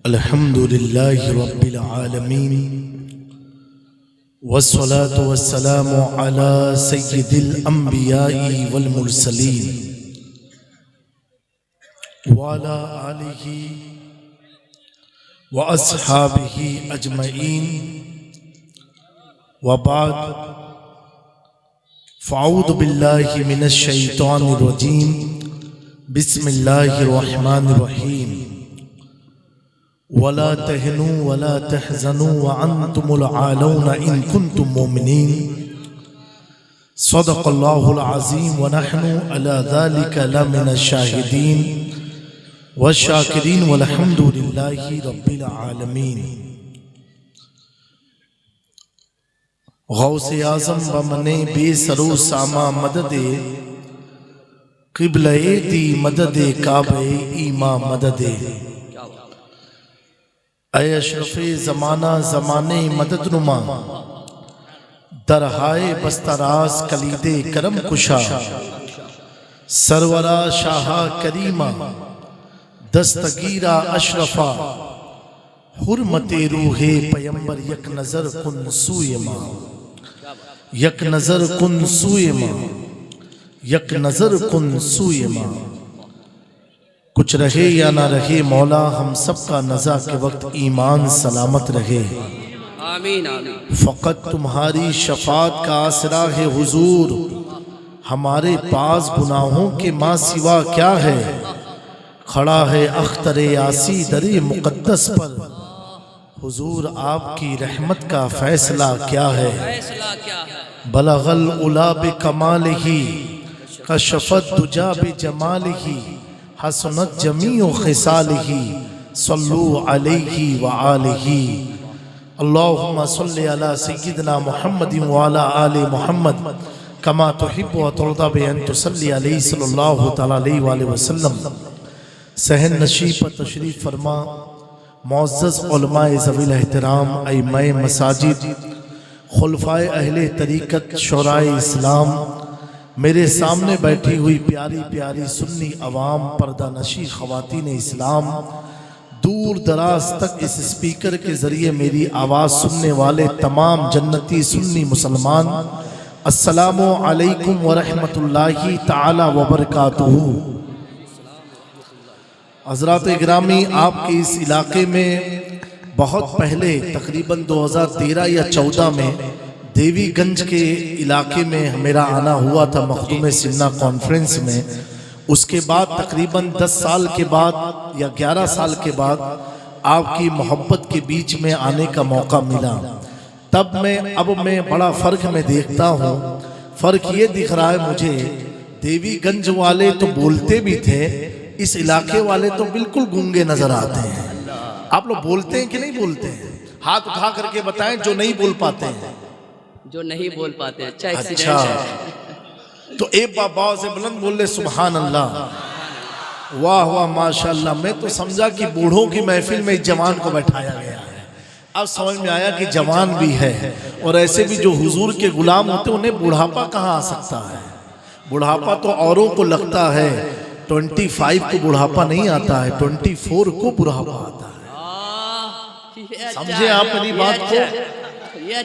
अल्हम्दुलिल्लाहि रब्बिल आलमीन वस्सलातु वस्सलामु अला सय्यिदिल अंबियाई वल मुरसलीन वाला आलिही व अस्हाबिही अजमईन व बाद फ़अऊज़ु बिल्लाहि मिनश शैतानिर रजीम बिस्मिल्लाहिर रहमानिर रहीम वला तहनु वला तहज़नु व अंतुमुल आलौना इन कुंतुम मोमिनीन सदक़ल्लाहुल अज़ीम व नहनु अला ज़ालिका लमिनश शाहिदीन व शाकिरीन वल्हम्दुलिल्लाहि रब्बिल आलमीन। गौसे आज़म बमने बेसरो सामा मददे क़िबले दी मददे काबे ईमा मददे ऐ अशरफ़े ज़माना ज़माने मददनुमा दरहाए बस्तराज कलीदे करम कुशा सरवरा शाहा करीमा दस्तगीरा अशरफा हुर्मते रूहे पैगंबर यक नज़र कुन सूए माँ यक नज़र कुन सूए माँ यक नज़र कुन सूए माँ। कुछ रहे या ना रहे मौला हम सब का नज़ा के वक्त ईमान सलामत रहे। आमीन आमीन। फ़कत तुम्हारी शफ़ात का आसरा है हुजूर, हमारे पास गुनाहों के माँ सिवा क्या है। खड़ा है अख्तरे यासी दरे मुक़द्दस पर, हुजूर आपकी रहमत का फैसला क्या है। फैसला क्या है। बलगल उला बे कमालिही कशफत दुजा बे जमालिही हसनत जमीओ खिसालिही सल्लु अलैहि व आलिही। अल्लाहुम्मा सल्लि अला सय्यिदिना मुहम्मदिन व अला आलि मुहम्मद कमा तुहिब्बु व तुरदा बि अन तुसल्ली अलैहि सल्लल्लाहु तआला अलैहि व आलिहि वसल्लम। सहन नशीब पर तशरीफ़ फरमा मुअज़्ज़ज़ उलमाए ज़वील एहतराम अइम्माए मसाजिद खुलफाए अहले तरीक़त शुराए इस्लाम, मेरे सामने बैठी हुई प्यारी प्यारी सुन्नी अवाम, पर्दा नशी ख़वातीन इस्लाम, दूर दराज तक इस स्पीकर के ज़रिए मेरी आवाज़ सुनने वाले तमाम जन्नती सुन्नी मुसलमान, अस्सलामु अलैकुम व रहमतुल्लाहि ताला व बरकातुहू। हज़रात गिरामी, आपके इस इलाके में बहुत पहले तकरीबन 2013 या 14 में देवीगंज के इलाके में मेरा आना हुआ था मखदूम सिन्ना कॉन्फ्रेंस में। उसके बाद तकरीबन 10 साल के बाद या 11 साल के बाद आपकी मोहब्बत के बीच में आने का मौका मिला। तब अब मैं बड़ा फ़र्क में देखता हूँ। फ़र्क ये दिख रहा है मुझे, देवीगंज वाले तो बोलते भी थे, इस इलाके वाले तो बिल्कुल गूंगे नजर आते हैं। आप लोग बोलते हैं कि नहीं बोलते हैं? हाथ उठा करके बताएं जो नहीं बोल पाते हैं। जो नहीं बोल पाते। अच्छा तो एक बाबा से बुलंद बोल ले सुभान अल्लाह, वाह वाह माशाल्लाह। मैं तो समझा कि बूढ़ों की महफिल में इस जवान को बैठाया गया है। अब समझ में आया कि जवान भी है, और ऐसे भी जो हुजूर के गुलाम होते उन्हें बुढ़ापा कहाँ आ सकता है। बुढ़ापा तो औरों को लगता है, 25 को बुढ़ापा नहीं आता है, 24 को बुढ़ापा आता है। समझे आप मेरी बात को?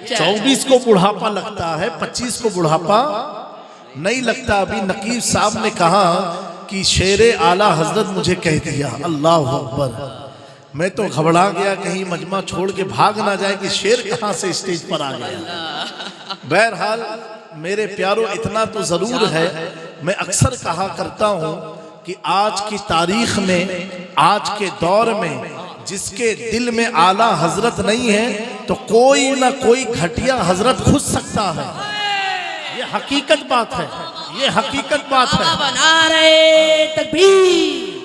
24 को बुढ़ापा लगता है, 25 को बुढ़ापा नहीं लगता। अभी नकीब साहब ने कहा कि शेरे आला हजरत मुझे कह दिया, अल्लाह अकबर। मैं तो घबरा गया कहीं मजमा छोड़ के भाग ना जाए कि शेर कहाँ से स्टेज पर आ गया। बहरहाल मेरे प्यारों, इतना तो जरूर है, मैं अक्सर कहा करता हूँ कि आज की तारीख में, आज के दौर में जिसके दिल में आला हजरत नहीं है तो कोई ना कोई घटिया हजरत खुद सकता है। ये हकीकत बात है, ये हकीकत बात है। नारे तकबीर,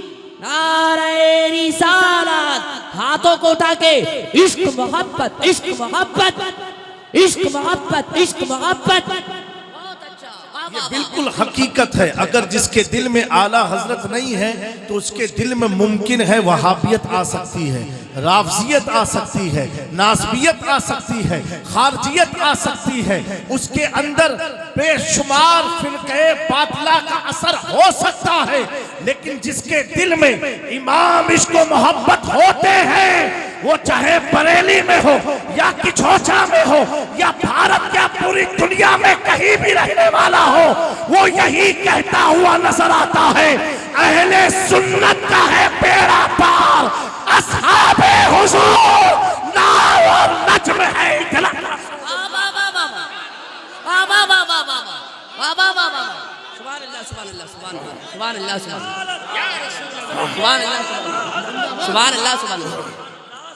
नारे रिसालत, हाथों को उठा के इश्क मोहब्बत, इश्क मोहब्बत, इश्क मोहब्बत, इश्क मोहब्बत। ये बिल्कुल हकीकत है। अगर जिसके दिल में आला हजरत नहीं है तो उसके दिल में मुमकिन है वहाबियत आ सकती है, राफजियत आ सकती है, नासबियत आ सकती है, खारजियत आ सकती है। उसके अंदर बेशुमार फिरके बातिला का असर हो सकता है, लेकिन जिसके दिल में इमाम इश्को मोहब्बत होते हैं, वो चाहे बरेली में हो या किछोचा में हो या भारत या पूरी दुनिया में कहीं भी रहने वाला हो, वो यही कहता हुआ नजर आता है, अहले सुन्नत का है बेड़ा पार, अस्हाबे हुजूर नाव और नज्म है इतला।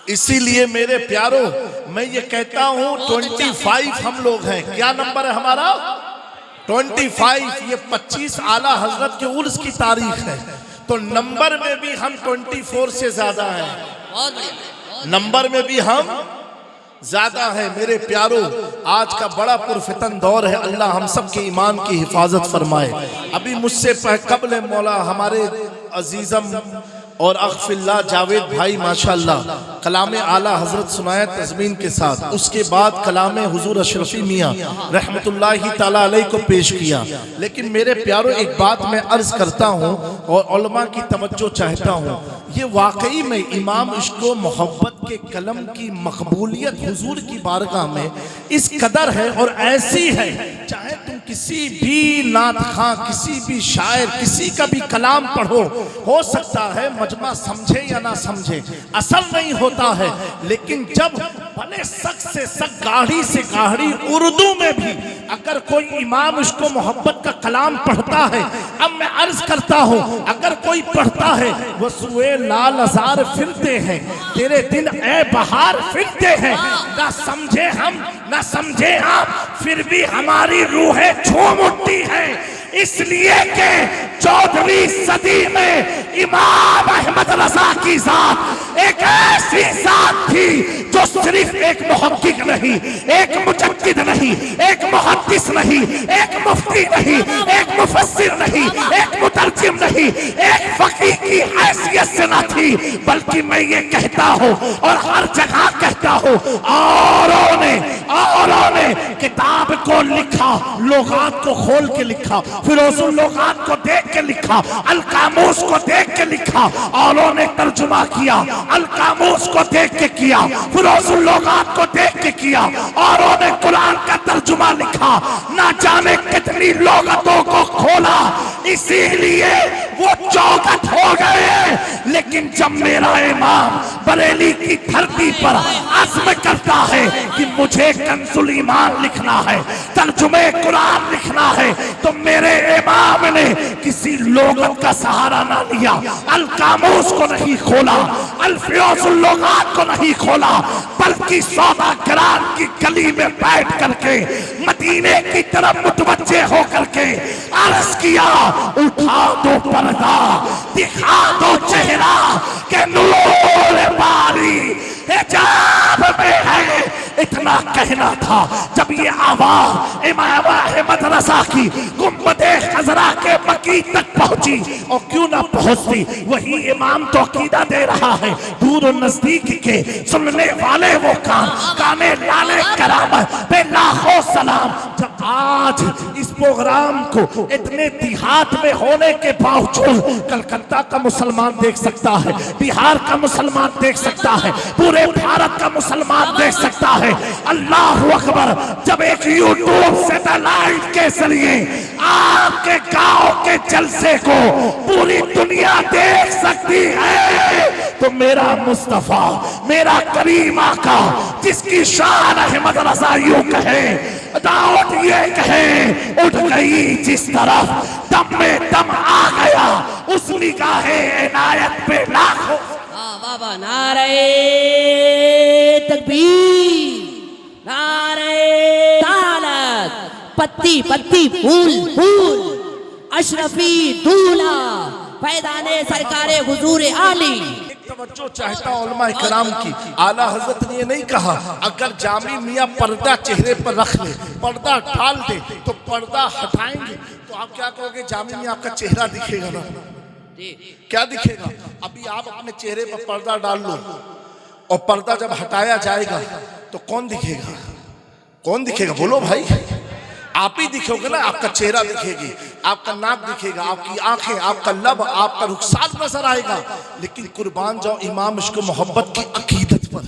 इसीलिए मेरे प्यारो मैं ये कहता हूं 25 हम लोग हैं। क्या नंबर है हमारा? 25। ये 25 आला हजरत के उर्स की तारीख है, तो नंबर में भी हम 24 से ज्यादा हैं। नंबर में भी हम ज्यादा है। मेरे प्यारो आज का बड़ा पुरफितन दौर है, अल्लाह हम सब के ईमान की हिफाजत फरमाए। अभी मुझसे कबल मौला हमारे अजीजम और अख्फिल्ला जावेद भाई माशाअल्लाह कलाम आला हजरत सुनाया तज़मीन के साथ, उसके बाद कलाम हुजूर अशरफी मियाँ रहमतुल्लाहि ताला अलैह को पेश किया। लेकिन मेरे प्यारो एक बात मैं अर्ज करता हूँ और उलमा की तवज्जो चाहता हूँ, ये वाकई में इमाम इश्को मोहब्बत के कलम की मकबूलियत हुजूर की बारगाह में इस कदर है और ऐसी है, चाहे तुम किसी भी नात खां, किसी भी शायर, किसी का भी कलाम पढ़ो, हो सकता है मजमा समझे या ना समझे, असर नहीं होता है। लेकिन जब भले सख्त से सख्त गाढ़ी से गाढ़ी उर्दू में भी अगर कोई इमाम इसको मोहब्बत का कलाम पढ़ता है, अब मैं अर्ज करता हूँ, अगर कोई पढ़ता है वो सुए लाल अजार फिरते हैं, तेरे दिन ए बहार फिरते हैं, ना समझे हम ना समझे आप, फिर भी हमारी रूहें झूम उठती है, इसलिए कि 14वीं सदी में इमाम अहमद रजा की जात एक ऐसी जात थी जो सिर्फ एक मुहक्किक नहीं, एक मुजद्दिद नहीं, एक मुहद्दिस नहीं, एक मुफ्ती नहीं, एक मुफस्सिर नहीं, एक मुतर्जिम नहीं, एक फकीह की हैसियत से न थी, बल्कि मैं ये कहता हूँ और हर जगह कहता हूँ, औरों ने किताब को लिखा, लुगात को खोल के लिखा, फिरोजुल लुगात को देख के लिखा, अल कामूस को देख के लिखा, औरों ने तर्जुमा किया, अल कामूस को देख के किया, फिरोजुल लुगात को देख के किया, औरों ने कुरान का तर्जुमा लिखा, ना जाने कितनी लुगातों को खोला, इसीलिए वो चौकट हो गए। लेकिन जब मेरा इमाम बरेली की धरती पर अज़्म करता है कि मुझे कंजुल ईमान लिखना है, तर्जुमे कुरान लिखना है, तो मेरे इमाम ने किसी लोगत का सहारा ना लिया, अल कामूस को नहीं खोला, अल फिरोजुल लुगात को नहीं खोला, बल्कि सौदागरान की गली में बैठ करके मदीने की तरफ मुतवज्जे होकर के अर्ज किया, उठा दो पर्दा, दिखा दो चेहरा के नूर बारी हिजाब में है। इतना कहना था जब ये आवाज इमाम अहमद रजा की गुंबदे खजरा के मकी तक पहुंची, और क्यों ना पहुंचती, वही इमाम तो अकीदा दे रहा है, दूर और नजदीक के सुनने वाले वो काने लाले करामत पे लाखों सलाम। जब आज इस प्रोग्राम को इतने देहात में होने के बावजूद कलकत्ता का मुसलमान देख सकता है, बिहार का मुसलमान देख सकता है, पूरे भारत का मुसलमान देख सकता है, अल्लाह अकबर। जब एक यूट्यूब सैटेलाइट के जरिए आपके गांव के जलसे को पूरी दुनिया देख सकती है, तो मेरा मुस्तफा, मेरा करीम आका, जिसकी शान अहमद रजा यूं कहे, दाऊद ये कहे, उठ गई जिस तरफ दम में दम आ गया, उस निगाहे इनायत पे लाखों बाबा। नारे तकबीर, नारे तालत, पत्ती पत्ती फूल फूल, अशरफी दूल्हा, फैदाने सरकारे हुजूर आली। तवज्जो चाहता हूं उलमा इकराम की, आला हजरत ने ये नहीं कहा अगर जामी मियाँ पर्दा चेहरे पर रख ले, पर्दा डाल दे, तो पर्दा हटाएंगे तो आप क्या कहोगे? जामी मियाँ आपका चेहरा दिखेगा ना, क्या दिखेगा? अभी आप अपने चेहरे पर पर्दा डाल लो और पर्दा जब हटाया जाएगा तो कौन दिखेगा? कौन दिखेगा? बोलो भाई। आप ही दिखोगे ना, आपका चेहरा दिखेगी, आपका नाक दिखेगा, आपकी आंखें, आपका लब, आपका रुखसार नजर आएगा। लेकिन कुर्बान जाओ इमाम इश्क मोहब्बत की अकीदत पर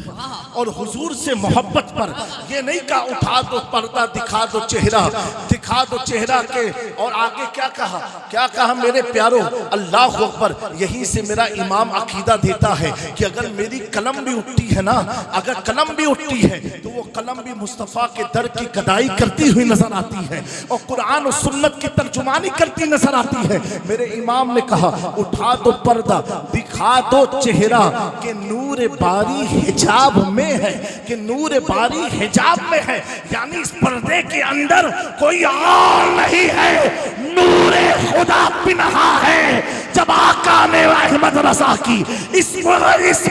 और हुजूर से मोहब्बत पर। ये नहीं कहा उठा दो पर्दा, दिखा दो चेहरा, दिखा दो चेहरा के। और आगे क्या कहा, क्या कहा मेरे प्यारो, अल्लाह अकबर। यहीं से मेरा इमाम अकीदा देता है कि अगर मेरी कलम भी उठती है ना, अगर कलम भी उठती है तो वो कलम भी मुस्तफ़ा के दर की गदाई करती हुई नजर आती है और कुरान और सुन्नत की तर्जुमानी करती नजर आती है। मेरे इमाम ने कहा उठा दो पर्दा, दिखा दो चेहरा के नूर बारी हिजाब में है, कि नूर बारी हिजाब में है, यानी इस पर्दे के अंदर कोई और नहीं है, नूर खुदा पिनहा है। जब आका ने अहमद रजा की इस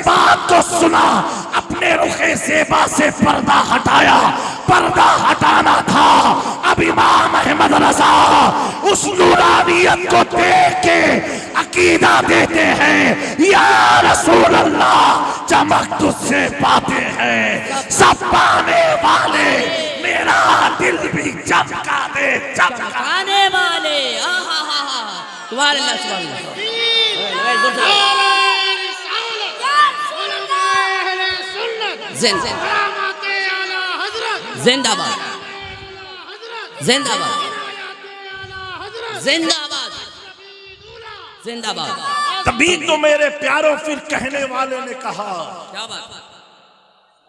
बात को सुना, अपने रुखे ज़ेबा से पर्दा हटाया। पर्दा हटाना था। अब इमाम अहमद रजा उस नूरानियत को देख के अकीदा देते हैं, या रसूल अल्लाह चमक तुझसे पाते हैं सब पाने वाले, मेरा दिल भी चमका दे, चमकाने वाले। सुभान अल्लाह, सुभान अल्लाह। जिंदाबाद, जिंदाबाद, जिंदाबाद, जिंदाबाद। तभी तो मेरे प्यारों फिर कहने वाले ने कहा, क्या बात,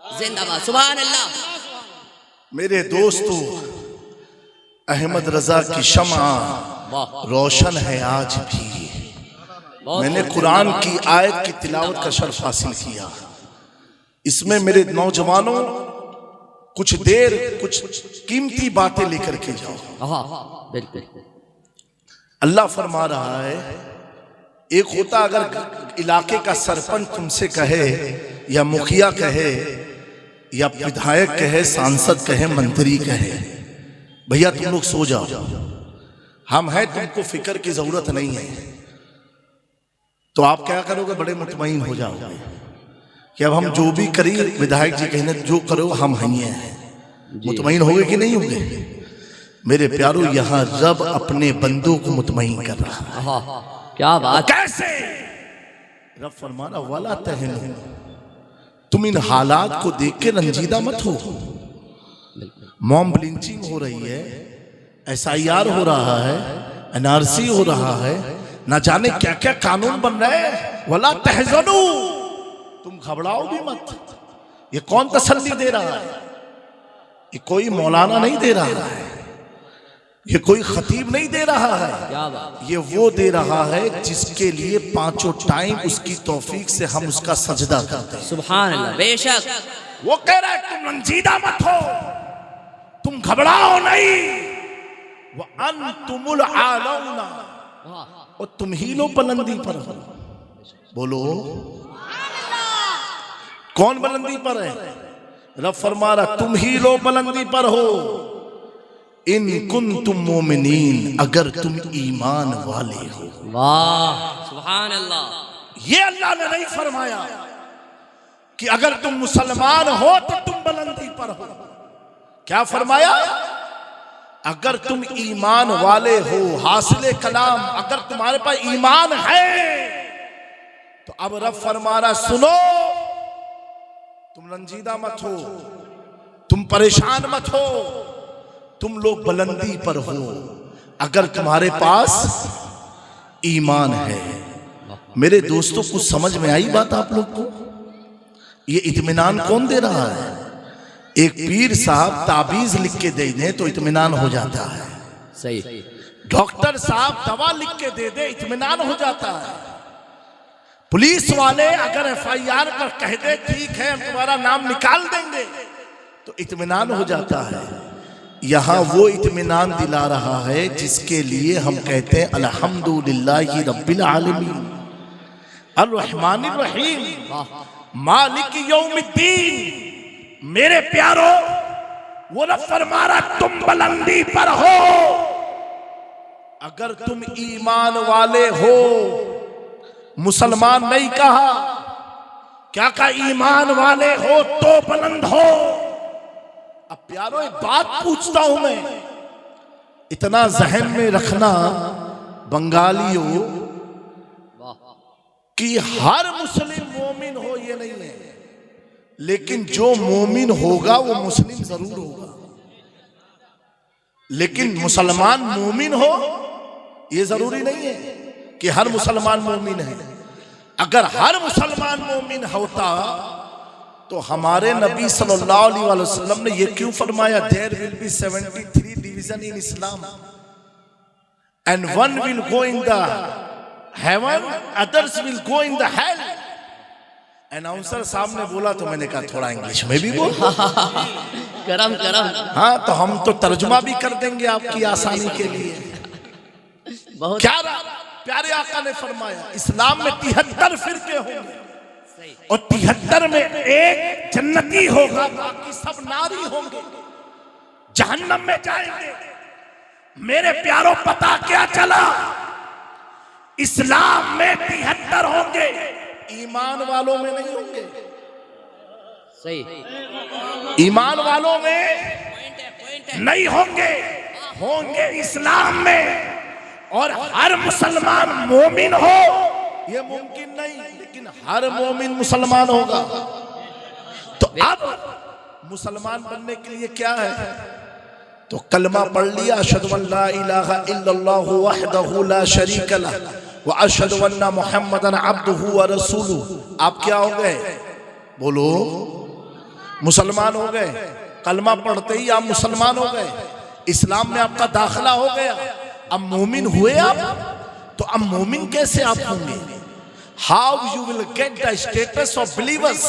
जिंदाबाद, सुभान अल्लाह। मेरे दोस्तों, अहमद रजा की शम्आ रोशन है आज भी। मैंने कुरान की आयत की तिलावत का शर्फ हासिल किया। इसमें मेरे नौजवानों कुछ देर कुछ कीमती बातें लेकर के जाओ। बिल्कुल। अल्लाह फरमा रहा है, एक होता अगर इलाके का सरपंच तुमसे कहे या मुखिया कहे या विधायक कहे, सांसद कहे, मंत्री कहे, भैया तुम लोग सो जाओ, हम हैं, तुमको फिक्र की जरूरत नहीं है, तो आप क्या करोगे? बड़े मुतमईन हो जाओगे कि अब हम जो भी करें, विधायक जी कहने जो करो हम हैं। मुतमईन होगे कि नहीं होगे? मेरे प्यारो, यहाँ रब अपने बंदों को मुतमईन कर रहा है। क्या बात, कैसे? रब फरमाना, वाला तहनु, तुम इन हालात को देख के रंजीदा मत हो। मॉम लिंचिंग हो रही है, SIR हो रहा है, NRC हो रहा है, ना जाने क्या क्या कानून बन रहे हैं। वला तहज़नु, तुम घबराओ भी मत। ये कौन तसल्ली दे रहा है? ये कोई मौलाना नहीं दे रहा है, ये कोई खतीब नहीं दे रहा है, ये वो दे रहा है जिसके लिए पांचों टाइम उसकी तौफीक से हम उसका सजदा करते हैं। सुभान अल्लाह, बेशक। वो कह रहा है तुम रंजीदा मत हो, तुम घबराओ नहीं। वो अंतुमुल आलौना, और तुम ही लो बुलंदी पर हो। बोलो कौन बुलंदी पर है? रब फरमा रहा, तुम ही लो बुलंदी पर हो। इन कुंतुम मोमिनीन, अगर तुम ईमान वाले हो। वाह, सुभान अल्लाह। ये अल्लाह ने नहीं फरमाया कि अगर तुम मुसलमान हो तो तुम बुलंदी पर हो। क्या फरमाया? अगर तुम ईमान वाले हो, हासिले कलाम, अगर तुम्हारे पास ईमान है तो अब रब फरमा रहा, सुनो, तुम रंजीदा मत हो, तुम परेशान मत हो, तुम लोग बुलंदी पर हो अगर तुम्हारे पास ईमान है। मेरे दोस्तों, कुछ समझ में आई बात आप लोग को? ये इत्मीनान कौन दे रहा है? एक पीर साहब ताबीज लिख के दे दे तो इत्मीनान हो जाता है। सही। डॉक्टर साहब दवा लिख के दे दे, इत्मीनान हो जाता है। पुलिस वाले अगर FIR पर कह दे ठीक है हम तुम्हारा नाम निकाल देंगे तो इत्मीनान हो जाता है। यहाँ वो इत्मीनान दिला रहा है जिसके लिए हम कहते हैं अल्हम्दुलिल्लाहि रब्बिल आलमीन अर्रहमानिर रहीम मालिक यौमिद्दीन। मेरे प्यारो, वो रब फरमा रहा तुम बुलंदी पर हो अगर तुम ईमान वाले हो। मुसलमान नहीं कहा, क्या कहा? ईमान वाले हो तो बुलंद हो। अब प्यारो, एक बात पूछता हूं मैं, इतना जहन में रखना बंगालियों कि हर मुस्लिम मोमिन हो ये नहीं है, लेकिन जो मोमिन होगा वो मुस्लिम जरूर होगा। लेकिन मुसलमान मोमिन हो ये जरूरी नहीं है कि हर मुसलमान मोमिन है। अगर हर मुसलमान मोमिन होता तो हमारे नबी सल्लल्लाहु अलैहि वसल्लम ने ये क्यों फरमाया, there will be 73 division in Islam and one will go in the heaven, others will go in the hell. Announcer साहब ने बोला तो मैंने कहा थोड़ा इंग्लिश में भी बोल। करम करम। हाँ तो हम तो तर्जुमा भी कर देंगे आपकी आसानी के लिए। बहुत क्या प्यारे आका ने फरमाया, इस्लाम में 73 फिरके होंगे और 73 में एक जन्नती होगा, बाकी सब नारी होंगे, जहन्नम में जाएंगे। मेरे प्यारों पता क्या चला, इस्लाम में 73 होंगे, ईमान वालों में नहीं होंगे। सही। ईमान वालों में नहीं होंगे, होंगे इस्लाम में। और हर मुसलमान मोमिन हो ये मुमकिन नहीं, लेकिन हर मोमिन मुसलमान होगा। तो अब मुसलमान बनने के लिए क्या है, तो कलमा पढ़ लिया, अशहदु अल्ला इलाहा इल्लल्लाहु वहदहु ला शरीक लह व अशहदु अन्ना मुहम्मदन अब्दुहु व रसूलुहु। आप क्या हो गए, बोलो, मुसलमान हो गए। कलमा पढ़ते ही आप मुसलमान हो गए, इस्लाम में आपका दाखिला हो गया। अब मोमिन हुए आप, तो अब मोमिन कैसे आप होंगे, how you will get the status of believers,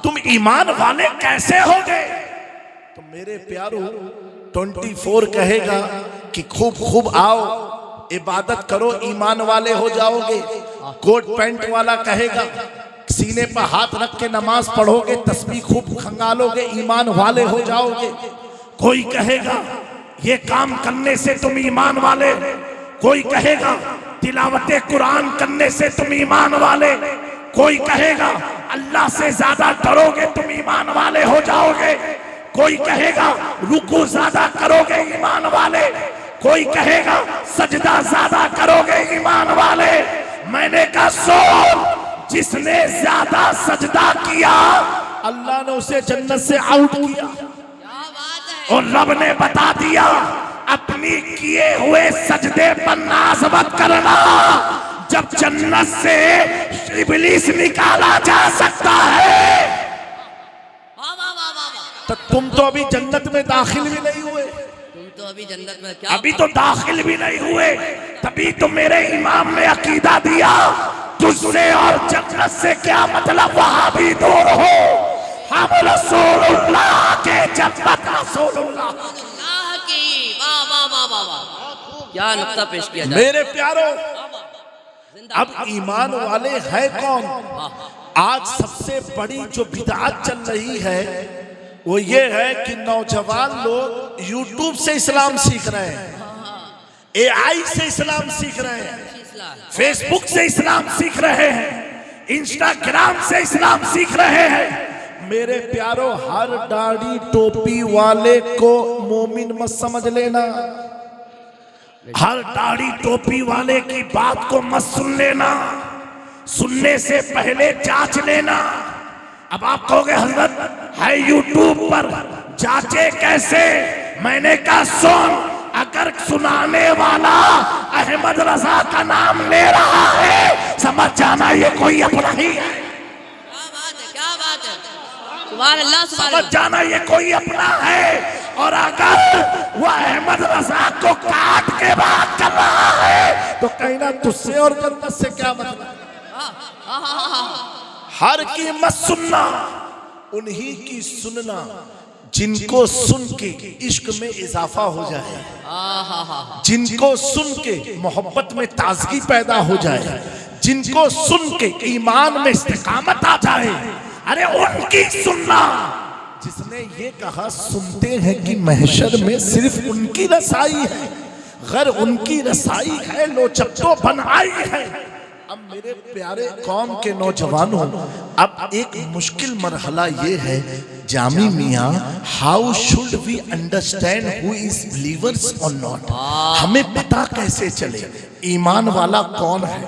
तुम ईमान वाले कैसे हो गए। तो मेरे प्यारो 24 कहेगा कि खूब खूब आओ इबादत करो, ईमान वाले हो जाओगे। कोट पैंट वाला कहेगा सीने पर हाथ रख के नमाज पढ़ोगे, तस्बीह खूब खंगालोगे, ईमान वाले हो जाओगे। कोई कहेगा ये काम करने से तुम ईमान वाले, कोई कहेगा तिलावते कुरान करने से तुम ईमान वाले, कोई कहेगा अल्लाह से ज्यादा डरोगे तुम ईमान वाले हो जाओगे, कोई कहेगा रुकू ज्यादा करोगे ईमान वाले, कोई कहेगा सजदा ज्यादा करोगे ईमान वाले। मैंने कहा सुन, जिसने ज्यादा सजदा किया अल्लाह ने उसे जन्नत से आउट किया। और रब ने बता दिया अपनी किए हुए सजदे पर नाज मत करना, जब जन्नत से इब्लीस निकाला जा सकता है। तो तुम तो अभी जन्नत में दाखिल भी नहीं हुए, तुम तो अभी जन्नत में क्या, अभी तो दाखिल भी नहीं हुए, तभी तो मेरे इमाम ने अकीदा दिया तुझसे और जन्नत से क्या मतलब, वहां भी दूर हो, हम रसूलुल्लाह के जन्नत रसूलुल्लाह की। वाह वाह वाह वाह वाह, क्या नुक्ता पेश किया जाए। मेरे प्यारो, अब ईमान वाले हैं कौन। आज सबसे बड़ी जो बिदअत चल रही है वो ये है कि नौजवान लोग यूट्यूब से इस्लाम सीख रहे हैं, AI से इस्लाम सीख रहे हैं, फेसबुक से इस्लाम सीख रहे हैं, इंस्टाग्राम से इस्लाम सीख रहे हैं। मेरे प्यारो, हर दाढ़ी टोपी वाले को मोमिन मत समझ लेना, हर दाढ़ी टोपी वाले की बात को मत सुन लेना, सुनने से पहले जांच लेना। अब आप कहोगे हजरत है यूट्यूब पर, जांचे कैसे। मैंने कहा सुन, अगर सुनाने वाला अहमद रजा का नाम ले रहा है समझ जाना ये कोई अपना ही है। क्या बात है, सुभान अल्लाह, समझ जाना ये कोई अपना है। और अगर वह अहमद रजा को काट के बात कर रहा है तो कहीं ना तुझसे और जन्नत से क्या मतलब। हर की मत सुनना, उन्हीं की सुनना जिनको सुन के इश्क में इजाफा हो जाए, जिनको सुन के मोहब्बत में ताजगी पैदा हो जाए, जिनको सुन के ईमान में इस्तिकामत आ जाए, अरे उनकी सुनना। जिसने ये कहा सुनते हैं कि महशर में सिर्फ उनकी रसाई है, घर उनकी रसाई है, लोचप्पो बनाई है। अब मेरे प्यारे कौम के नौजवानों, अब एक मुश्किल मरहला ये है, जामी मियाँ, how should we understand who is believers और नॉट? हमें पता कैसे चले ईमान वाला कौन है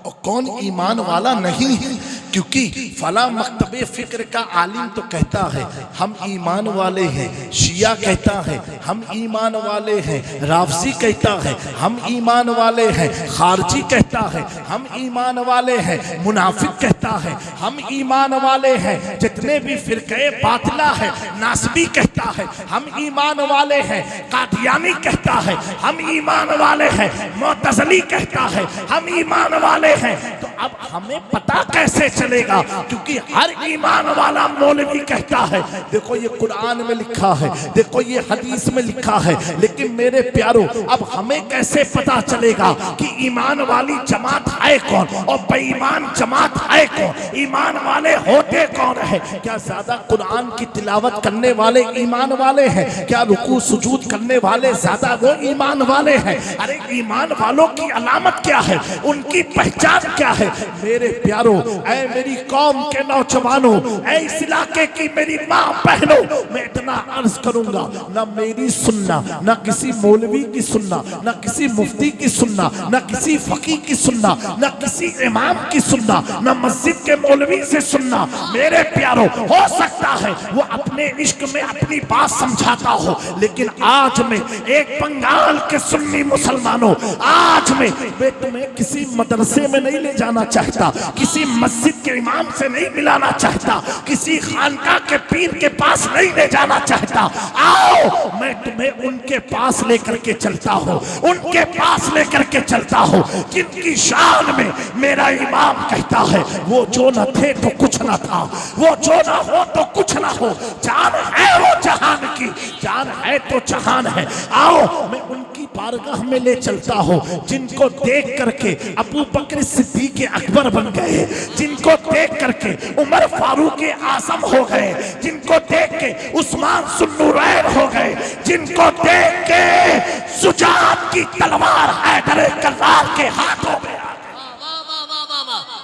और कौन ईमान वाला नहीं है? क्योंकि फला मकतबे फिक्र का आलिम तो कहता है हम ईमान वाले हैं, शिया कहता है हम ईमान वाले हैं, राफजी कहता है हम ईमान वाले हैं, खारजी कहता है हम ईमान वाले हैं, मुनाफिक कहता है हम ईमान वाले हैं, जितने भी फिरके बातिला है, नासबी कहता है हम ईमान वाले हैं, कादियानी कहता है हम ईमान वाले हैं, मुअतज़िली कहता है हम ईमान वाले हैं। तो अब हमें पता कैसे चलेगा? क्योंकि हर ईमान वाला मौलवी कहता है देखो ये कुरान में लिखा है, देखो ये हदीस में लिखा है, लेकिन मेरे प्यारों अब हमें कैसे पता चलेगा कि ईमान वाली जमात है कौन और बेईमान जमात है कौन? ईमान वाले होते कौन है? क्या ज्यादा कुरान की तिलावत करने वाले ईमान वाले हैं? क्या रुकू सुजूद करने वाले ज्यादा वो ईमान वाले हैं? अरे ईमान वालों की अलामत क्या है, उनकी पहचान क्या है? मेरे प्यारों, ऐ मेरी कौम के नौजवानों, ऐ इस इलाके की मेरी माँ बहनों, मैं इतना अर्ज करूंगा ना मेरी सुनना, ना किसी मौलवी की सुनना, ना किसी मुफ्ती की सुनना, ना किसी फकीह की सुनना, ना किसी इमाम की सुनना, ना मस्जिद के मौलवी से सुनना। मेरे प्यारों, हो सकता है वो अपने इश्क में अपनी बात समझाता हो, लेकिन आज में एक बंगाल के सुन्नी मुसलमानों, आज में मैं तुम्हें किसी मदरसे में नहीं ले जाना चाहता, किसी मस्जिद के इमाम से नहीं मिलाना चाहता, किसी खानका के पीर के पास नहीं ले जाना चाहता। आओ मैं तुम्हें उनके पास लेकर के चलता हूँ, उनके पास लेकर के चलता हूँ जिनकी शान में मेरा इमाम कहता है वो जो न थे तो कुछ न था, वो जो न हो तो कुछ न हो, जान है वो जहान की, जान है तो जहान है। आओ मैं उनकी बारगाह में ले चलता हूँ जिनको देख करके अबू बकर सिद्दीक़ अकबर बन गए, जिनको देख करके उमर फारूक आजम हो गए, जिनको देख के उस्मान सुन्नुरैन हो गए, जिनको देख के सुजात की तलवार हैदर कर्रार के हाथों में।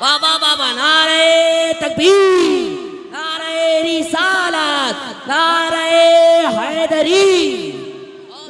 वाह वाह वाह वाह, नारे तकबीर, नारे रिसालत, नारे हैदरी।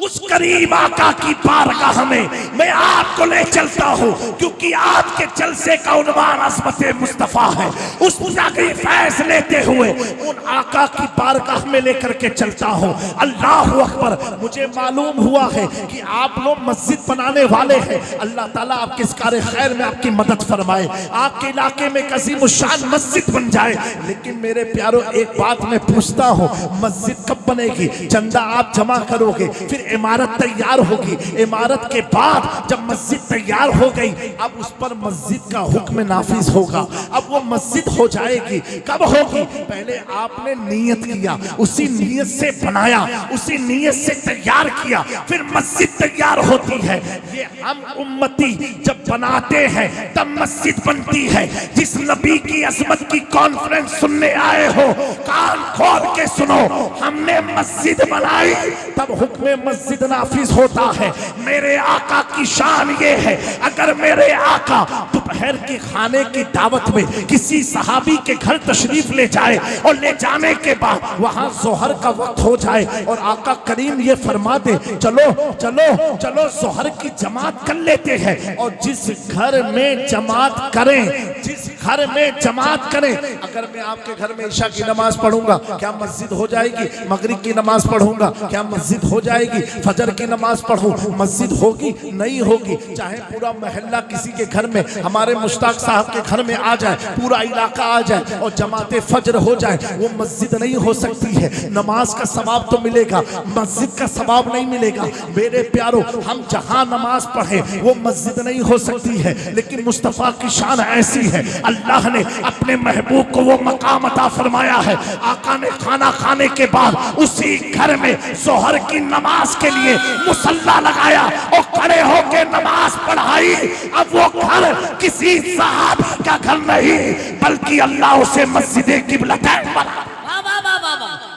उस करीम आका की बारगाह में मैं आपको ले चलता हूँ, क्योंकि आपके जलसे का उन्वान अज़मत मुस्तफ़ा है। उस जागी फैज़ लेते हुए उन आका की बारगाह में लेकर के चलता हूँ। अल्लाह अकबर। मुझे मालूम हुआ है कि आप लोग मस्जिद बनाने वाले हैं, अल्लाह ताला आपके इस कार्य खैर में आपकी मदद फरमाए, आपके इलाके में अज़ीम शान मस्जिद बन जाए। लेकिन मेरे प्यारों, एक बात मैं पूछता हूँ, मस्जिद कब बनेगी? चंदा आप जमा करोगे, फिर इमारत तैयार होगी, इमारत के बाद जब मस्जिद तैयार हो गई, अब उस पर मस्जिद का हुक्म नाफिज होगा। अब वो मस्जिद हो जाएगी, कब होगी? पहले आपने नियत किया, उसी नियत से बनाया, उसी नियत से तैयार किया, फिर मस्जिद तैयार होती है। ये हम उम्मती जब बनाते हैं तब मस्जिद बनती है। जिस नबी की अज़मत की कॉन्फ्रेंस सुनने आए हो, कान खोल के सुनो, हमने मस्जिद बनाई तब हुक्म मस्जिद नाफिज होता है। मेरे आका की शान ये है, अगर मेरे आका दोपहर के खाने की दावत में किसी सहाबी के घर तशरीफ ले जाए और ले जाने के बाद वहां जोहर का वक्त हो जाए और आका करीम ये फरमा दे, चलो चलो चलो जोहर की जमात कर लेते हैं, और जिस घर में जमात करें, जिस घर में जमात करें, अगर मैं आपके घर में ईशा की नमाज पढ़ूंगा, क्या मस्जिद हो जाएगी? मगरिब की नमाज पढ़ूंगा, क्या मस्जिद हो जाएगी? फजर की नमाज पढ़ूं, मस्जिद होगी? नहीं होगी। चाहे पूरा मोहल्ला किसी के घर में, हमारे मुश्ताक साहब के घर में आ जाए, पूरा इलाका आ जाए और जमाते फजर हो जाए, वो मस्जिद नहीं हो सकती है। नमाज का सवाब तो मिलेगा, मस्जिद का सवाब नहीं मिलेगा। मेरे प्यारों, हम जहां नमाज पढ़े वो मस्जिद नहीं हो सकती है, लेकिन मुस्तफ़ा की शान ऐसी है, अल्लाह ने अपने महबूब को वो मकाम अता फरमाया है। आका ने खाना खाने के बाद उसी घर में जोहर की नमाज के लिए मुसल्ला लगाया और खड़े होकर नमाज पढ़ाई। अब वो घर किसी साहब का घर नहीं, बल्कि अल्लाह उसे मस्जिद क़िबलतैन बना।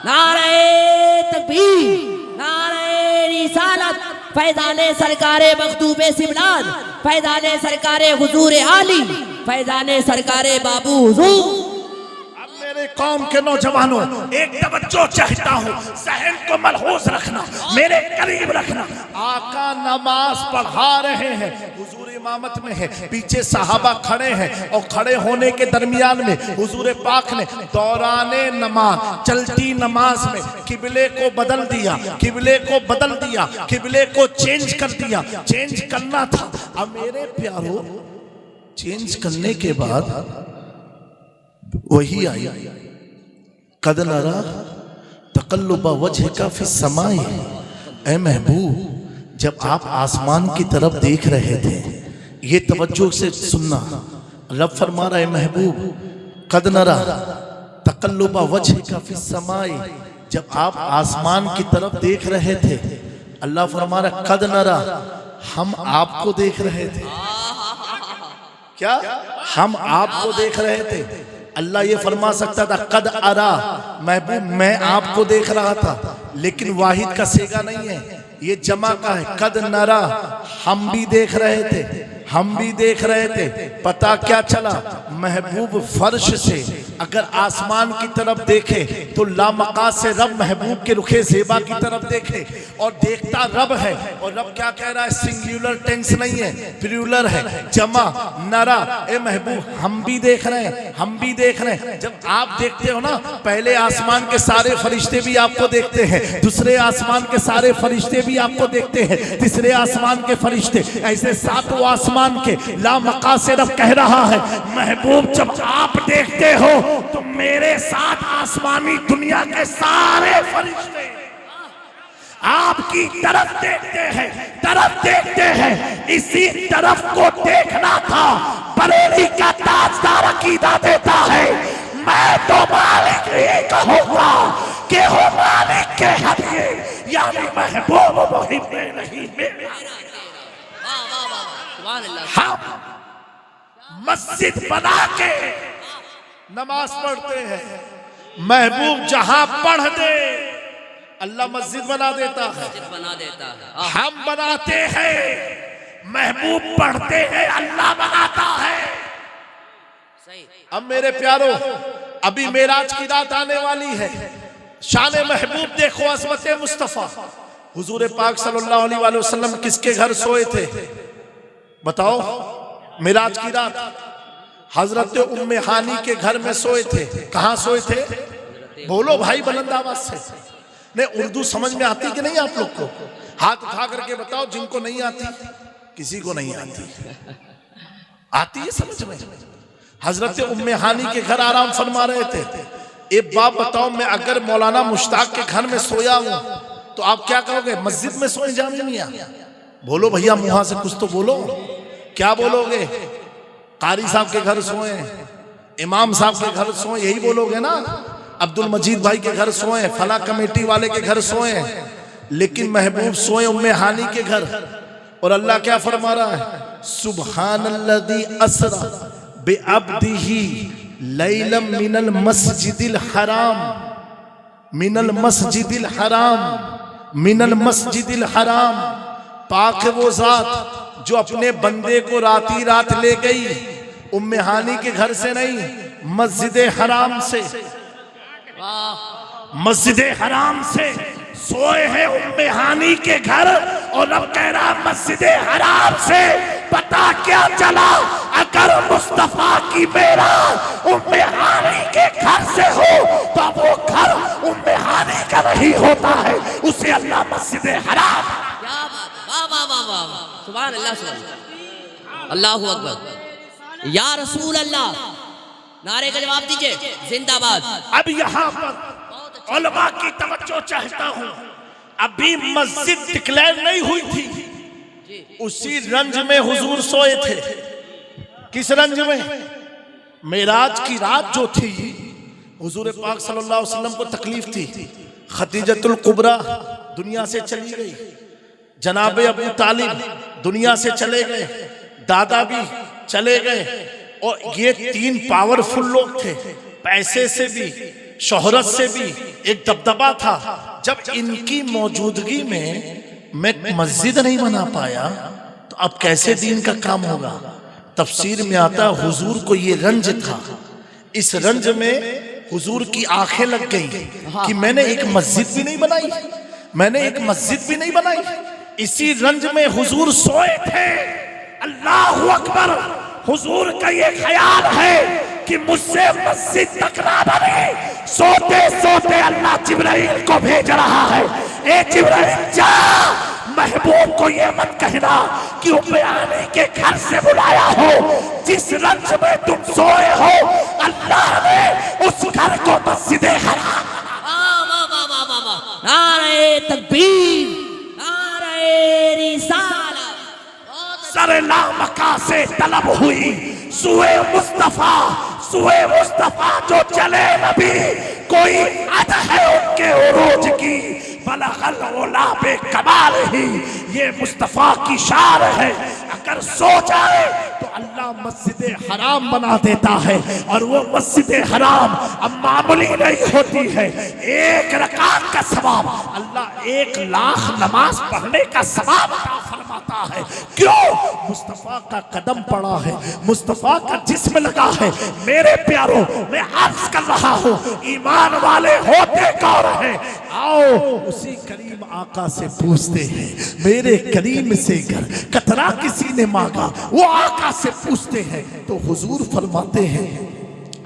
नारे तकबीर, नारे रिसालत, फैज़ाने सरकारे मखदूबे सिमलान, फैज़ाने सरकारे हुजूर आली, फैज़ाने सरकारे बाबू हुजूर। अब मेरे कौम के नौजवानों, एक तवज्जो चाहता हूँ, ज़हन को मलहूस रखना, मेरे करीब रखना। आका नमाज पढ़ा रहे हैं, हुजूर इमामत में है, पीछे सहाबा खड़े हैं और खड़े होने के दरमियान में हुजूर पाक ने दौराने नमाज, चलती नमाज में किबले को बदल दिया, किबले को बदल दिया, किबले को चेंज कर दिया। चेंज करना था। अब मेरे प्यारो, चेंज करने के बाद वही आई, कद नरा तकल्लुबा वजहिका फी समाई। ऐ महबूब, जब आप आसमान की तरफ देख रहे थे, ये तवज्जो से सुनना, रब फरमा रहा है महबूब कद नरा तकल्लुबा वजहिका फी समाई। जब आप आसमान की तरफ देख रहे थे, अल्लाह फरमा रहा कद नरा, हम आपको देख रहे थे। क्या हम आपको देख रहे थे? अल्लाह ये फरमा सकता था कद अरा, महबूब मैं आपको देख रहा था, लेकिन वाहिद का सेगा नहीं है, ये जमा का है। कद नरा, हम भी देख रहे थे, हम भी देख रहे थे। पता क्या चला? महबूब फर्श से अगर आसमान की तरफ देखे तो लामकात से रब महबूब के रुखे ज़ेबा की तरफ देखे और देखता रब है। और रब क्या कह रहा है? सिंगुलर टेंस नहीं है, प्लूरल है, जमा नरा। ए महबूब, हम भी देख रहे हैं, हम भी देख रहे हैं। जब आप देखते हो ना, पहले आसमान के सारे फरिश्ते भी आपको देखते हैं, दूसरे आसमान के सारे फरिश्ते भी आपको देखते हैं, तीसरे आसमान के फरिश्ते, ऐसे सातों आसमान के लामका से रब कह रहा है महबूब जब आप देखते हो तो मेरे साथ आसमानी दुनिया के सारे फरिश्ते आपकी तरफ देखते हैं, तरफ देखते हैं। इसी तरफ को देखना था। बरेली का ताजदार अकीदा देता है मैं तो मालिक ही कहूंगा कि हो मालिक के हदिये, यानी महबूब वही में नहीं मेरा। हम मस्जिद बना के नमाज पढ़ते हैं, महबूब जहां पढ़ दे अल्लाह मस्जिद बना देता है, बना देता है। हम बनाते हैं, महबूब पढ़ते हैं, अल्लाह बनाता है। सही। अब मेरे प्यारो, अभी मेराज की रात आने वाली है। शान महबूब देखो, अज़मत मुस्तफ़ा। हुजूर पाक सल्लल्लाहु अलैहि वसल्लम किसके घर सोए थे बताओ? मेराज की रात हजरत उम्मे हानी के घर में सोए थे। कहां सोए थे? बोलो भाई बुलंद आवाज से। नहीं, उर्दू समझ में आती कि नहीं आप लोग को? हाथ उठा करके बताओ जिनको नहीं आती। किसी को नहीं आती, आती है समझ में। हजरत उम्मे हानी के घर आराम फरमा रहे थे। एक बात बताओ, मैं अगर मौलाना मुश्ताक के घर में सोया हूं तो आप क्या कहोगे? मस्जिद में सोए जामिया मियां? बोलो भैया, मुंह से कुछ तो बोलो। क्या बोलोगे? कारी साहब के घर सोए, इमाम साहब के घर सोए, यही बोलोगे ना? अब्दुल मजीद भाई के घर सोए, फला कमेटी वाले के घर सोए। लेकिन महबूब सोए उम्मे हानी के घर। और अल्लाह क्या फरमा रहा है? सुब्हानल्लज़ी अस्रा बिअब्दिही लैलम मिनल मस्जिदिल हराम, मिनल मस्जिदिल हराम, मिनल मस्जिदिल हराम। पाक वो जात जो अपने बंदे को राती रात ले गई, उम्मे हानी के घर से नहीं, मस्जिद हराम से। मस्जिद हराम से सोए हैं उम्मे हानी के घर। और अब कह रहा मस्जिद हराम से। पता क्या चला? अगर मुस्तफा की मेरा उम्मे हानी के घर से हो तो वो घर उम्मे हानी का नहीं होता है, उसे अल्लाह मस्जिद हराम। क्या बात, वाह वाह वाह वाह, सुभान अल्लाह, सुभान अल्लाहु अकबर, या रसूल अल्लाह। नारे का जवाब दीजिए, जिंदाबाद। अब यहाँ पर उलमा की तवज्जो चाहता हूँ। अभी मस्जिद डिक्लेयर नहीं हुई थी, उसी रंज में हुजूर सोए थे। किस रंज में? मेराज की रात जो थी, हुजूर पाक सल्लल्लाहु अलैहि वसल्लम को तकलीफ थी। खदीजतुल कुबरा दुनिया से चली गई, जनाब अबू तालिब दुनिया से चले गए, दादा भी चले गए। और ये तीन पावरफुल लोग थे, पैसे से भी, शोहरत से भी एक दबदबा था। जब इनकी मौजूदगी में मैं मस्जिद नहीं बना पाया तो अब कैसे दीन का काम होगा? तफसीर में आता हुजूर को ये रंज था। इस रंज में हुजूर की आंखें लग गई कि मैंने एक मस्जिद भी नहीं बनाई, मैंने एक मस्जिद भी नहीं बनाई। इसी रंज में हुजूर सोए थे। अल्लाहु अकबर। हुजूर का ये ख्याल है कि मुझसे मस्जिद तक ना बने। सोते सोते अल्लाह जिब्राइल को भेज रहा है, ए जिब्राइल जा, महबूब को ये मत कहना कि उम्मे के घर से बुलाया हो। जिस रंज में तुम सोए हो अल्लाह ने उस घर को मस्जिद हराम। नारे तकबीर, नारे रिसालत। सरे लामका से तलब हुई सुए मुस्तफा, सुए मुस्तफा जो चले नबी, कोई अद है उनके उरूज की, बलगल ओला बे कमाल ही। ये मुस्तफा की शान है, अगर सो जाए तो अल्लाह मस्जिद हराम बना देता है। और वो मस्जिद हराम अब मामूली नहीं होती है। एक रकात का सवाब अल्लाह 1 लाख नमाज पढ़ने का सवाब अता फरमाता है। क्यों? मुस्तफा का कदम पड़ा है, मुस्तफा का जिस्म लगा है। मेरे प्यारों, मैं अर्ज कर रहा हूँ, ईमान वाले होते कौन है? आओ उसी करीम आका से पूछते हैं। मेरे करीम से घर कतरा किसी ने मांगा, वो आका से पूछते हैं। तो हुजूर फरमाते हैं,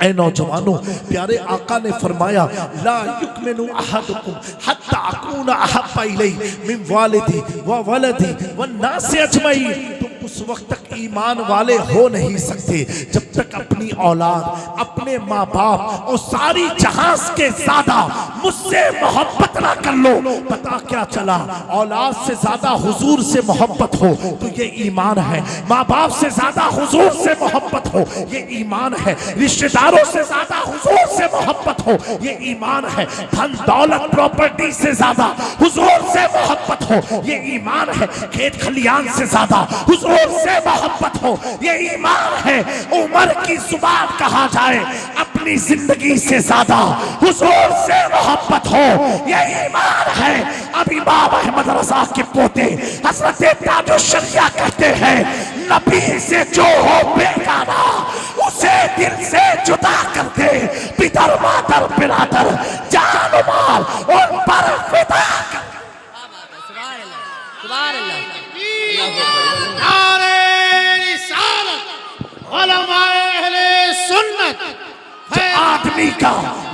ऐ नौजवानों, प्यारे आका ने फरमाया, ला युकमिनु अहदुकुम हत्ता अकूना अहब्बा इलैहि मिन वालिदी व वलदी व नास अजमईन। तुम उस वक्त तक ईमान वाले हो नहीं सकते जब तक अपनी औलाद, अपने माँ बाप और सारी जहां के ज्यादा मुझसे मोहब्बत ना कर लो। पता क्या चला? औलाद से ज्यादा हुजूर से मोहब्बत हो तो ये ईमान है। माँ बाप से ज्यादा हुजूर से मोहब्बत हो, ये ईमान है। रिश्तेदारों से ज्यादा हुजूर से मोहब्बत हो, ये ईमान है। धन दौलत प्रॉपर्टी से ज्यादा हुजूर से मोहब्बत हो, ये ईमान है। खेत खलियान से ज्यादा हुजूर से मोहब्बत हो, ये ईमान है। उमर की जुबान कहा जाए, अपनी जिंदगी से ज्यादा हुजूर से मोहब्बत हो, ये ईमान है। अब इमाम अहमद रजा के पोते हजरत ताजुश्शरिया कहते हैं, नबी से जो हो बेगाना उसे दिल से जुदा कर दे। पितर मातर बिरादर जान माल और पर फिदा कर। सुभान अल्लाह, सुभान अल्लाह। नारे रिसालत, उलमाए अहले सुन्नत। आदमी का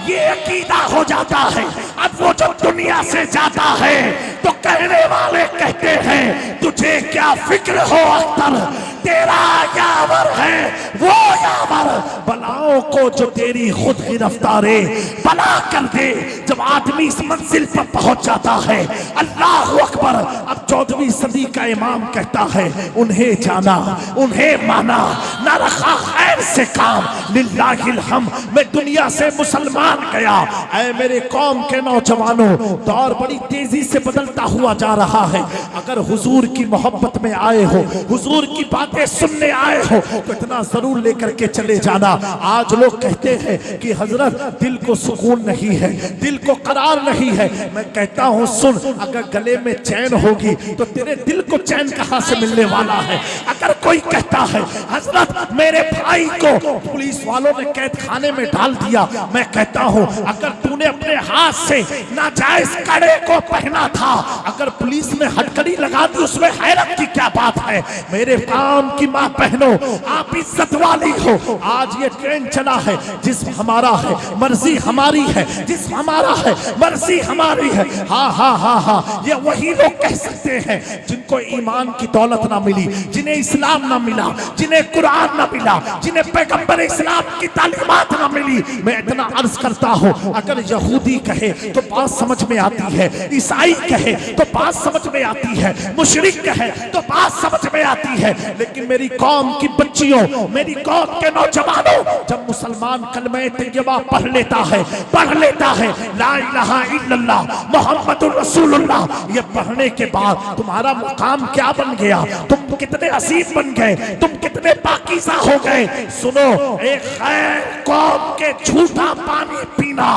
ये अकीदा हो जाता है, अब वो जब दुनिया से जाता है तो कहने वाले कहते हैं, तुझे क्या फिक्र हो अख्तर, तेरा यावर है वो यावर, बलाओं को जो तेरी खुद गिरफ्तारे बला कर दे। जब आदमी इस मंजिल पर पहुंच जाता है, अल्लाह अकबर। अब 14वीं सदी का इमाम कहता है, उन्हें जाना, उन्हें माना, न रखा खैर से काम, लिल्लाहिल हम्द। मैं दुनिया से मुसलमान गया। ऐ मेरे कौम के नौजवानों, दौर बड़ी तेजी से बदलता हुआ जा रहा है। अगर हुजूर की मोहब्बत में आए हो, हुजूर की बातें सुनने आए हो, तो इतना जरूर लेकर के चले जाना। आज लोग कहते हैं कि हजरत दिल को सुकून नहीं है, दिल को करार नहीं है। मैं कहता हूं सुन, अगर गले में चैन होगी तो तेरे दिल को चैन कहां से मिलने वाला है? अगर कोई कहता है हजरत मेरे भाई को पुलिस वालों ने कैद खाने में डाल दिया, मैं कहता हूं अगर तूने अपने हाथ से नाजायज कड़े को पहना था, अगर पुलिस ने हथकड़ी लगा दी, उसमें हैरत की क्या बात है? मेरे काम की माँ बहनों, आप इज्जत वाली हो। आज ये ट्रेन चला है, जिस्म हमारा है, मर्जी हमारी है, जिस्म हमारा है, मर्जी हमारी है। हाँ हाँ हाँ हाँ, ये वही लोग कह सकते हैं जिनको ईमान की दौलत ना मिली, जिन्हें इस्लाम ना मिला, जिन्हें कुरान ना मिला, जिन्हें पैगंबर इस्लाम की तालीमात ना मिली। मैं इतना अर्ज करता हूँ, अगर यहूदी कहे तो बात समझ में आती है, ईसाई कहे तो बात समझ में आती है, मुशरिक कहे तो बात समझ में आती है, लेकिन मेरी कौम की बच्चियों, मेरी कौम के नौजवानों, जब मुसलमान कलमे तैयबा पढ़ लेता है ला इलाहा इल्लल्लाह मुहम्मदुर रसूलुल्लाह, ये पढ़ने के बाद तुम्हारा मुकाम क्या बन गया? तुम कितने अजीज बन गए, तुम कितने पाकीज़ा हो गए। सुनो, एक खैर कौम के झूठा पानी पानी पीना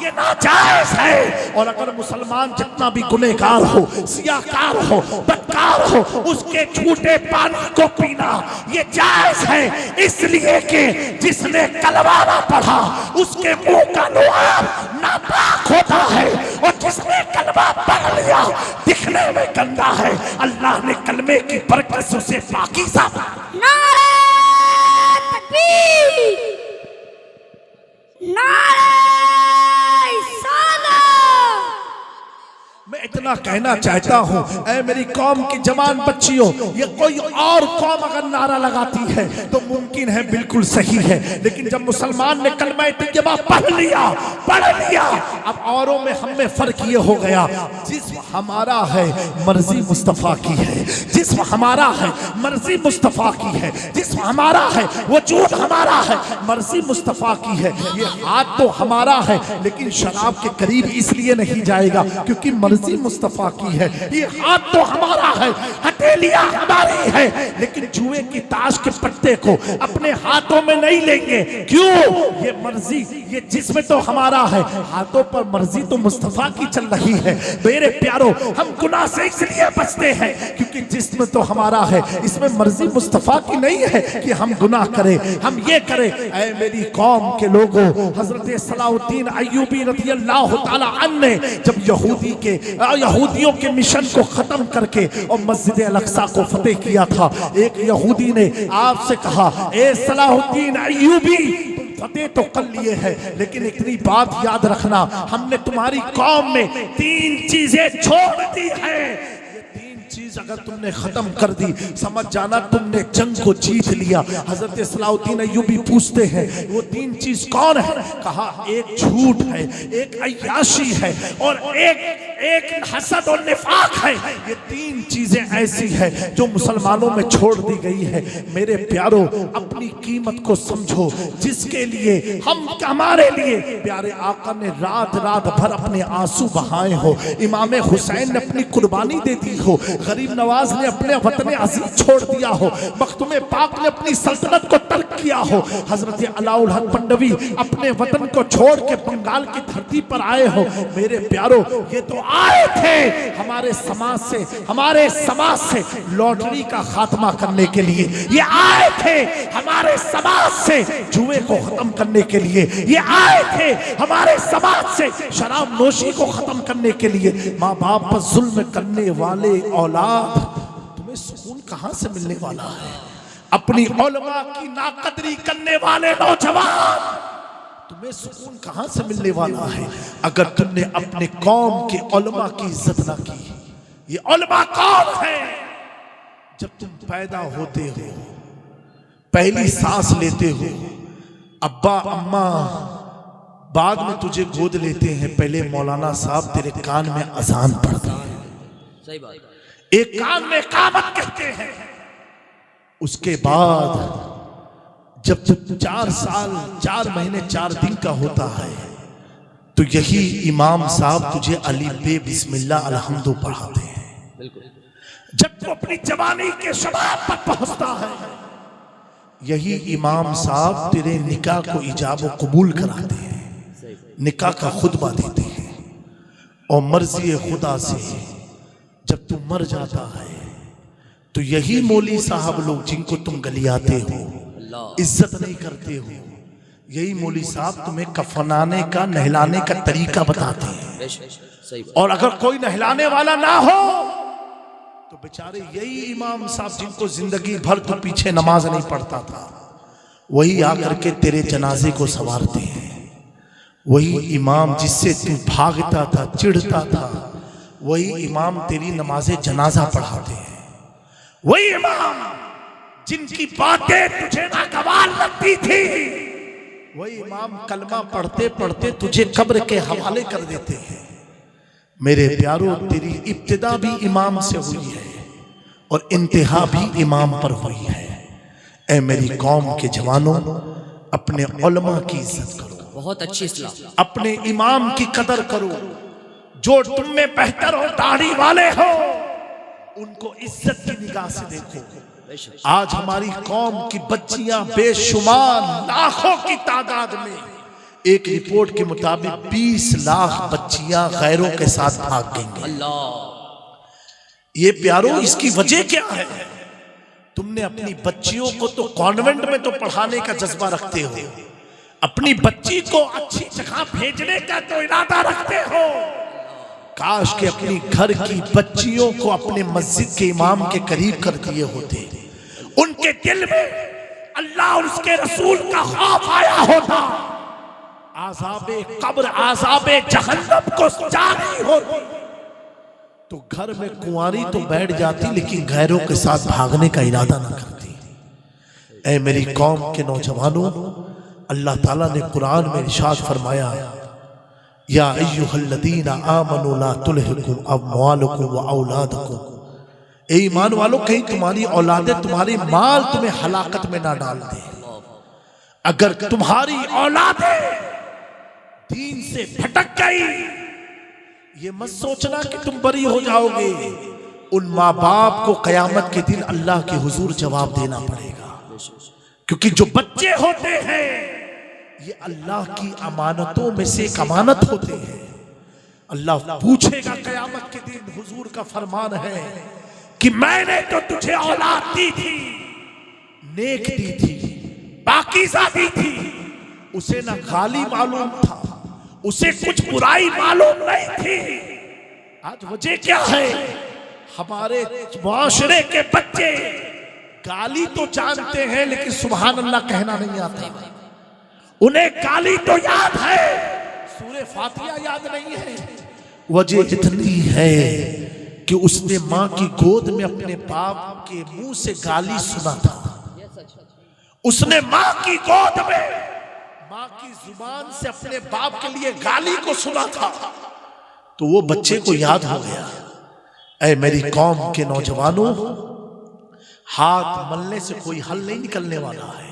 ये नाजायज है। और अगर मुसलमान जितना भी गुनहगार हो, सियाकार हो, बदकार हो, उसके झूठे पानी को पीना ये जायज है, इसलिए कि जिसने कलमा ना पढ़ा उसके मुंह का लुआब नापाक होता है, और जिसने कलमा पढ़ लिया दिखने में गंदा है, अल्लाह ने कलमे की बरकत से उसे पाकीज़ा बनाया। नारे तकबीर, नारे रिसालत। मैं इतना कहना चाहता हूँ, ऐ मेरी कौम की जवान बच्चियों, ये कोई और कौम अगर नारा लगाती है तो मुमकिन है, बिल्कुल सही है, लेकिन जब मुसलमान ने कलमा तैयबा पढ़ लिया, अब औरों में हम में फर्क ये हो गया, जिस्म हमारा है मर्जी मुस्तफ़ा की है, जिस्म हमारा है मर्जी मुस्तफ़ा की है, जिस्म हमारा है, वजूद हमारा है, मर्जी मुस्तफ़ा की है। ये हाथ तो हमारा है, लेकिन शराब के करीब इसलिए नहीं जाएगा क्योंकि मर्जी मुस्तफ़ा की है। ये हाथ तो हमारा है, हथेलियां हमारी है, लेकिन जुए की ताश के पत्ते को अपने हाथों में नहीं लेंगे। क्यों? ये मर्जी, ये जिस्म तो हमारा है, हाथों पर मर्जी तो मुस्तफ़ा की चल रही है। मेरे प्यारो, हम गुनाह से इसलिए बचते हैं क्योंकि जिस्म तो हमारा है, इसमें मर्जी मुस्तफ़ा की नहीं है कि हम गुनाह करें, हम ये करें। ऐ मेरी कौम के लोगों, हजरत सलाहुद्दीन अय्यूबी रज़ियल्लाहु ताला अन्हु ने जब यहूदियों के मिशन को खत्म करके और मस्जिद अल-अक़सा को फतेह किया था, एक यहूदी ने आपसे कहा, ए सलाहुद्दीन अय्यूबी, फतेह तो कर लिए हैं, लेकिन इतनी बात याद रखना, हमने तुम्हारी कौम में 3 चीजें छोड़ दी है। चीज अगर तुमने खत्म कर दी, समझ जाना तुमने जंग को जीत लिया। हजरत सलाहुद्दीन अय्यूबी पूछते हैं, वो 3 चीज कौन है? कहा, एक झूठ है, एक अय्याशी है, और एक हसद और निफाक है। ये 3 चीजें ऐसी है जो मुसलमानों में छोड़ दी गई है। मेरे प्यारो, अपनी कीमत को समझो, जिसके लिए हमारे लिए प्यारे आका ने रात रात भर अपने आंसू बहाए हो, इमाम हुसैन ने अपनी कुर्बानी दे दी हो, गरीब नवाज ने अपने वतन अजीज छोड़ दिया हो, मखदूम पाक ने अपनी सल्तनत को तर्क किया हो, हजरत अलाउल हक पंडवी अपने वतन को छोड़ के बंगाल की धरती पर आए हो। मेरे प्यारो, ये तो आए थे हमारे समाज से लॉटरी का खात्मा करने के लिए, ये आए थे हमारे समाज से जुए को खत्म करने के लिए, ये आए थे हमारे समाज से शराब नोशी को खत्म करने के लिए। माँ बाप पर जुल्म करने वाले औलाद, तुम्हें सुकून कहां से मिलने वाला है? अपनी उलमा की नाकदरी करने वाले नौजवान, तुम्हें सुकून कहां से मिलने वाला है अगर तुमने अपने कौम के उलमा की इज्जत ना की? ये उलमा कौन है? जब तुम पैदा होते हो, पहली सांस लेते हो, अब्बा अम्मा बाद में तुझे गोद लेते हैं, पहले मौलाना साहब तेरे कान में अजान पढ़ते हैं, सही बात, एक कान में कामत कहते हैं। उसके बाद जब 4 साल 4 महीने 4 दिन का होता है तो यही इमाम साहब तुझे अली बे बिस्मिल्लाह अलहम्दु पढ़ाते हैं। जब तू अपनी जवानी के शबाब पर पहुंचता है, यही इमाम साहब तेरे निकाह को इजाब व कबूल कराते हैं, निकाह का खुतबा देते हैं, और मर्जी खुदा से जब तुम मर जाता है तो यही मौली साहब लोग जिनको तुम गलियाते हो, इज्जत नहीं करते हो, यही मौली साहब तुम्हें कफनाने का, नहलाने का तरीका बताते हैं। और अगर कोई नहलाने वाला ना हो तो बेचारे यही इमाम साहब जिनको जिंदगी भर तो पीछे नमाज नहीं पढ़ता था, वही आकर के तेरे जनाजे को संवारते हैं। वही इमाम जिससे तू भागता था, चिढ़ता था, वही इमाम तेरी नमाजे जनाजा पढ़ाते हैं। वही इमाम जिनकी बातें तुझे नागवार लगती थी, वही इमाम कलमा पढ़ते पढ़ते तुझे कब्र के हवाले कर देते हैं। मेरे प्यारों, तेरी इब्तिदा भी इमाम से हुई है और इंतहा भी इमाम पर हुई है। ऐ मेरी कौम के जवानों, अपने उलमा की इज्जत करो, बहुत अच्छी इस्लाह, अपने इमाम की कदर करो, जो तुम में बेहतर हो, दाढ़ी वाले हो, उनको इज्जत की निगाह से देखो। आज हमारी कौम की बच्चियां बेशुमार लाखों की तादाद में एक रिपोर्ट के मुताबिक 20 लाख बच्चियां गैरों के साथ भाग गई। अल्लाह। ये प्यारो, इसकी वजह क्या है? तुमने अपनी बच्चियों को तो कॉन्वेंट में तो पढ़ाने का जज्बा रखते हो, अपनी बच्ची को अच्छी जगह भेजने का तो इरादा रखते हो। काश के अपनी घर की बच्चियों को अपने मस्जिद के इमाम के करीब कर दिए होते, उनके दिल में अल्लाह और उसके रसूल का खौफ आया होता, आज़ाबे कब्र आज़ाबे जहन्नम को जानी होती, तो घर में कुंवारी तो बैठ जाती लेकिन गैरों के साथ भागने का इरादा ना करती। ऐ मेरी कौम के नौजवानों, अल्लाह ताला ने कुरान में इरशाद फरमाया, या अय्युहल्लदीना आमनू ला तुल्हिकुम अमवालुकुम व औलादुकुम, ए ईमान वालों, कहीं तुम्हारी औलादें तुम्हारी माल तुम्हें हलाकत में ना डाल दे। अगर तुम्हारी औलादें दीन से भटक गई, ये मत सोचना कि तुम बरी हो जाओगे। उन माँ बाप को कयामत के दिन अल्लाह के हुजूर जवाब देना पड़ेगा, क्योंकि जो बच्चे होते हैं ये अल्लाह की अमानतों में से एक अमानत होते हैं। अल्लाह पूछेगा कयामत के दिन, हुजूर का फरमान है कि मैंने तो तुझे औलाद दी थी, नेक दी थी, पाकीज़ा दी थी, उसे ना गाली मालूम था, उसे कुछ बुराई मालूम नहीं थी। आज वजह क्या है? हमारे मुआशरे के बच्चे गाली तो जानते हैं लेकिन सुभान अल्लाह कहना नहीं आता। उन्हें गाली तो याद है, सूरे फातिहा याद नहीं है। वजह इतनी है कि उसने माँ की गोद में अपने बाप के मुंह से गाली सुना था। उसने माँ की गोद में माँ की जुबान से अपने बाप के लिए गाली को सुना था, तो वो बच्चे को याद हो गया। ऐ मेरी कौम के नौजवानों, हाथ मलने से कोई हल नहीं निकलने वाला है।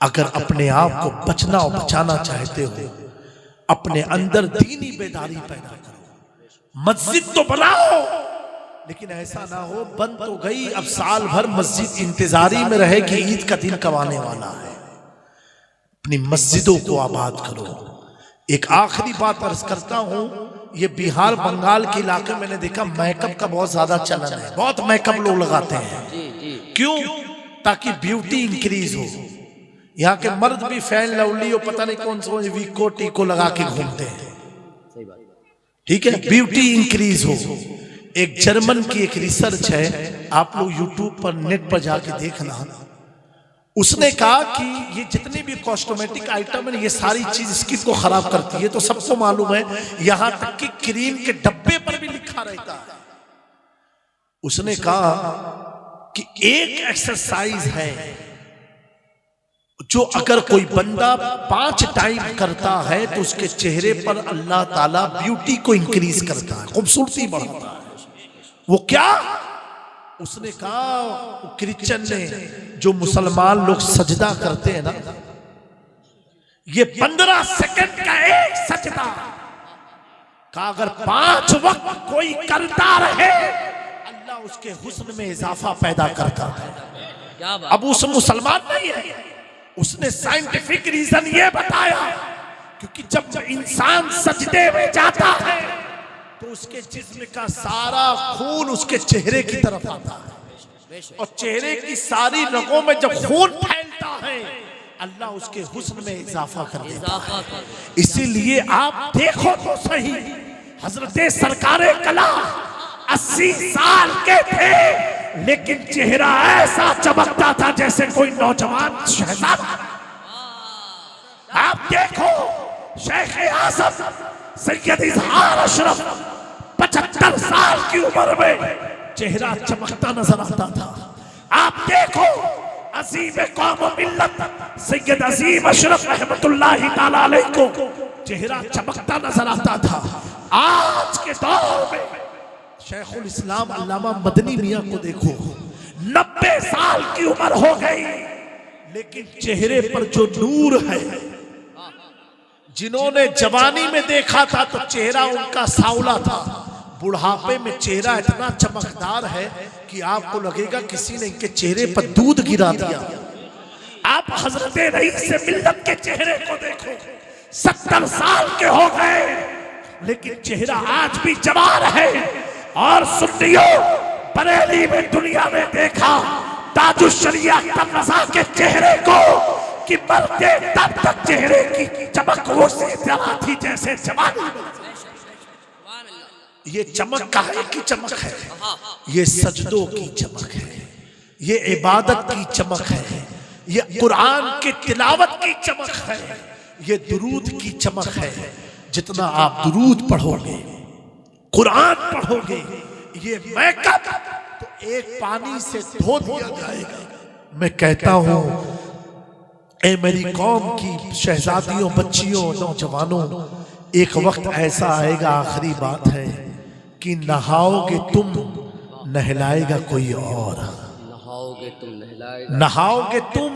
अगर अपने आप को बचना और बचाना चाहते हो, अपने अंदर दीनी बेदारी पैदा करो। मस्जिद तो बनाओ, लेकिन ऐसा ना हो बंद तो गई, अब साल भर मस्जिद इंतजारी में रहे कि ईद का दिन कब आने वाला है। अपनी मस्जिदों को आबाद करो। एक आखिरी बात अर्ज करता हूं, ये बिहार बंगाल के इलाके में मैंने देखा मेकअप का बहुत ज्यादा चलन है, बहुत मेकअप लोग लगाते हैं। क्यों? ताकि ब्यूटी इंक्रीज हो। यहाँ के मर्द भी फैन लवली और पता नहीं कौन सा वीको टीको लगा के घूमते हैं, ठीक है, ब्यूटी इंक्रीज हो। एक जर्मन की एक रिसर्च है, आप लोग यूट्यूब पर नेट पर जाके देखना। उसने कहा कि ये जितने भी कॉस्मेटिक आइटम है ये सारी चीज स्किन को खराब करती है, तो सबको मालूम है, यहां तक कि क्रीम के डब्बे पर भी लिखा रहता है। उसने कहा कि एक एक्सरसाइज है जो अगर कोई बंदा 5 टाइम करता है तो उसके चेहरे पर अल्लाह ताला ब्यूटी को इंक्रीज करता है, खूबसूरती बढ़ाता है। वो क्या? उसने कहा क्रिश्चियन ने जो मुसलमान लोग सजदा करते हैं ना, ये 15 सेकंड का एक सजदा का अगर 5 वक्त कोई करता रहे, अल्लाह उसके हुस्न में इजाफा पैदा करता है। अब उस मुसलमान नहीं है, उसने साइंटिफिक रीजन ये बताया, क्योंकि जब इंसान सजदे में जाता है तो उसके जिस्म का सारा खून उसके चेहरे की तरफ आता है, और चेहरे की सारी रगों में जब खून फैलता है अल्लाह उसके हुस्न में इजाफा कर देता है। इसीलिए आप देखो तो सही, हजरत सरकारे कला 80 साल के थे, लेकिन चेहरा ऐसा चमकता था जैसे कोई नौजवान शहजादा। आप देखो शेख आज़म सैयद इजहार अशरफ 75 साल की उम्र में चेहरा चमकता नजर आता था। आप देखो अजीम कौम मिल्लत सैयद अजीम अशरफ रहमतुल्लाहि ताला अलैह को चेहरा चमकता नजर आता था। आज के दौर में शेखुल इस्लाम अल्लामा मदनी मियां को देखो, 90 साल की उम्र हो गई, लेकिन चेहरे पर जो नूर है, जिन्होंने जवानी में देखा था तो चेहरा उनका सावला था, बुढ़ापे में चेहरा इतना चमकदार है कि आपको लगेगा किसी ने इनके चेहरे पर दूध गिरा दिया। आप हजरत रईस मिल्लत के चेहरे को देखो, 70 साल के हो गए, लेकिन चेहरा आज भी जवान है। और सुन्नियों, बरेली में दुनिया में देखा ताजुश्शरिया अख्तर रज़ा के चेहरे को कि मरते तब तक चेहरे की चमक उसी तरह थी जैसे जवानी में। ये चमक काहे की चमक है? ये सजदों की चमक है, ये इबादत की चमक है, ये कुरान की तिलावत की चमक है, ये दुरूद की चमक है। जितना आप दुरूद पढ़ोगे, कुरान पढ़ोगे, ये मेकअप तो एक पानी से धो दिया जाएगा। मैं कहता हूं, ए मेरी कौम की शहजादियों, बच्चियों, नौजवानों, एक वक्त ऐसा आएगा, आखिरी बात है, कि नहाओगे तुम, नहलाएगा कोई और। नहाओगे तुम, नहलाएगा नहाओगे तुम,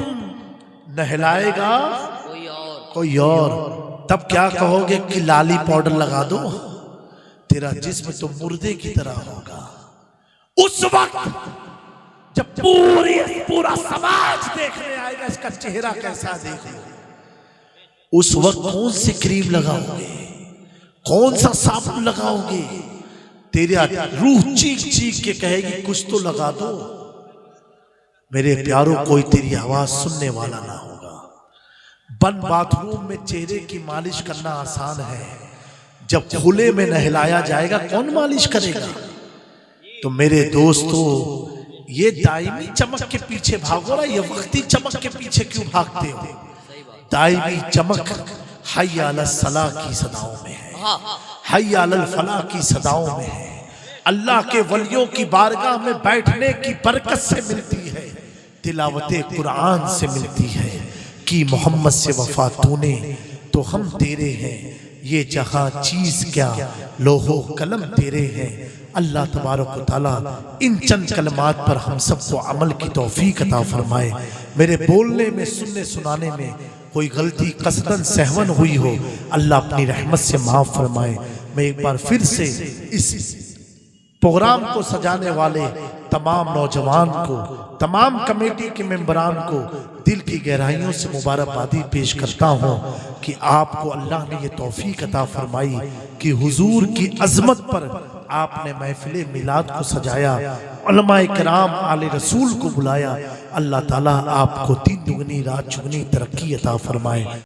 नहलाएगा कोई और। तब क्या कहोगे कि लाली पाउडर लगा दो, तेरा जिस्म तो मुर्दे की तरह होगा। उस वक्त जब पूरा समाज देखने आएगा इसका चेहरा कैसा देखो, उस वक्त कौन सी क्रीम लगाओगे, कौन सा साबुन लगाओगे? तेरा रूह चीख चीख के कहेगी कुछ तो लगा दो। मेरे प्यारों, कोई तेरी आवाज सुनने वाला ना होगा। बंद बाथरूम में चेहरे की मालिश करना आसान है, जब खुले में नहलाया जाएगा कौन मालिश करेगा? तो मेरे दोस्तों, ये दायमी चमक के पीछे भागो ना, ये वक्ती चमक के पीछे क्यों भागते हो? दायमी चमक हय्या अलस सलाह की सदाओं में है, हय्या अलल फलाह की सदाओं में है। अल्लाह के वलियों की बारगाह में बैठने की बरकत से मिलती है, तिलावते कुरान से मिलती है। कि मोहम्मद से वफा तूने तो हम तेरे हैं, ये जहां चीज क्या लोहो कलम तेरे हैं। अल्लाह तबारक व तआला इन चंद कलमात पर हम सबको अमल की तौफीक अता फरमाए। मेरे बोलने में, सुनने सुनाने में कोई गलती कसदन सहवन हुई हो, अल्लाह अपनी रहमत से माफ फरमाए। मैं एक बार फिर से इस प्रोग्राम को सजाने वाले तमाम नौजवान को, तमाम कमेटी के मेंबरान को दिल की गहराइयों से मुबारकबादी पेश करता हूँ कि आपको अल्लाह ने ये तौफीक अता फरमाई कि हुजूर की अजमत पर आपने महफिल मिलाद को सजाया, उलमाए किराम आले रसूल को बुलाया। अल्लाह ताला आपको दिन दुगनी रात चुगनी तरक्की अता फरमाए।